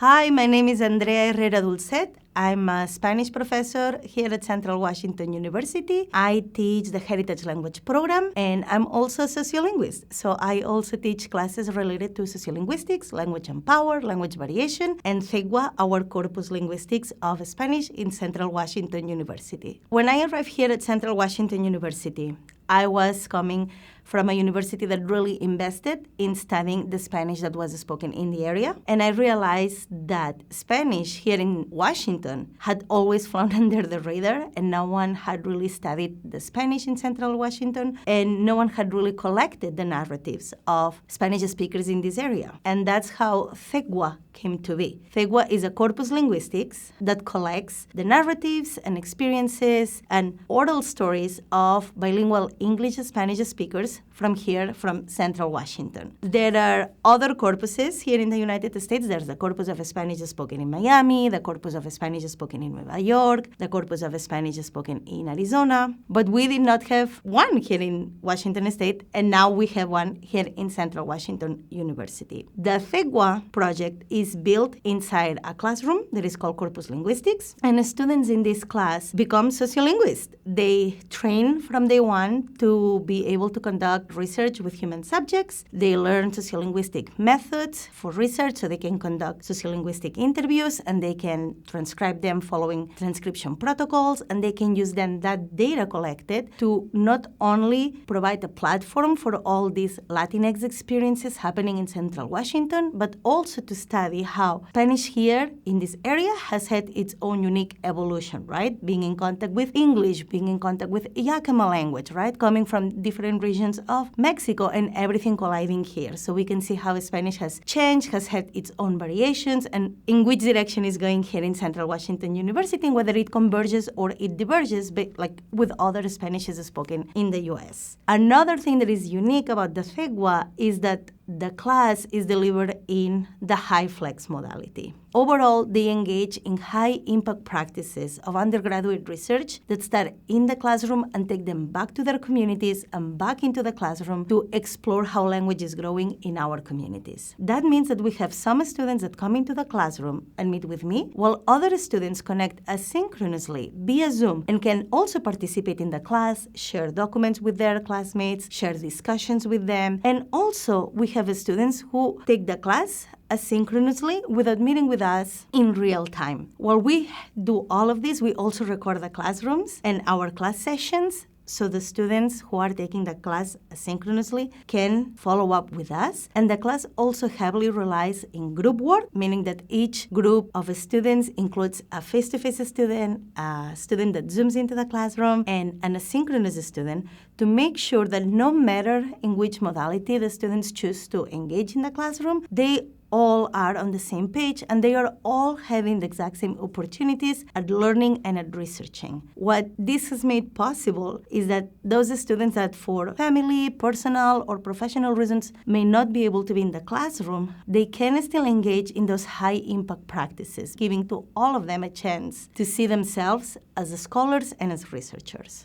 Hi, my name is Andrea Herrera-Dulcet. I'm a Spanish professor here at Central Washington University. I teach the Heritage Language program, and I'm also a sociolinguist. So I also teach classes related to sociolinguistics, language and power, language variation, and CEGUA, our corpus linguistics of Spanish in Central Washington University. When I arrived here at Central Washington University, I was coming from a university that really invested in studying the Spanish that was spoken in the area. And I realized that Spanish here in Washington had always flown under the radar, and no one had really studied the Spanish in Central Washington, and no one had really collected the narratives of Spanish speakers in this area. And that's how CEGUA came to be. CEGUA is a corpus linguistics that collects the narratives and experiences and oral stories of bilingual English-Spanish speakers from here, from Central Washington. There are other corpuses here in the United States. There's the corpus of Spanish spoken in Miami, the corpus of Spanish spoken in New York, the corpus of Spanish spoken in Arizona. But we did not have one here in Washington State, and now we have one here in Central Washington University. The CEGUA project is built inside a classroom that is called Corpus Linguistics, and students in this class become sociolinguists. They train from day one to be able to conduct research with human subjects. They learn sociolinguistic methods for research so they can conduct sociolinguistic interviews, and they can transcribe them following transcription protocols, and they can use then that data collected to not only provide a platform for all these Latinx experiences happening in Central Washington, but also to study how Spanish here in this area has had its own unique evolution, right? Being in contact with English, being in contact with Yakama language, right? Coming from different regions of Mexico and everything colliding here. So we can see how Spanish has changed, has had its own variations, and in which direction is going here in Central Washington University, and whether it converges or it diverges, like with other Spanishes spoken in the U.S. Another thing that is unique about the CEGUA is that the class is delivered in the high flex modality. Overall, they engage in high-impact practices of undergraduate research that start in the classroom and take them back to their communities and back into the classroom to explore how language is growing in our communities. That means that we have some students that come into the classroom and meet with me, while other students connect asynchronously via Zoom and can also participate in the class, share documents with their classmates, share discussions with them, and also we have students who take the class asynchronously without meeting with us in real time. While we do all of this, we also record the classrooms and our class sessions, so the students who are taking the class asynchronously can follow up with us. And the class also heavily relies in group work, meaning that each group of students includes a face-to-face student, a student that zooms into the classroom, and an asynchronous student, to make sure that no matter in which modality the students choose to engage in the classroom, they all are on the same page, and they are all having the exact same opportunities at learning and at researching. What this has made possible is that those students that for family, personal, or professional reasons may not be able to be in the classroom, they can still engage in those high-impact practices, giving to all of them a chance to see themselves as scholars and as researchers.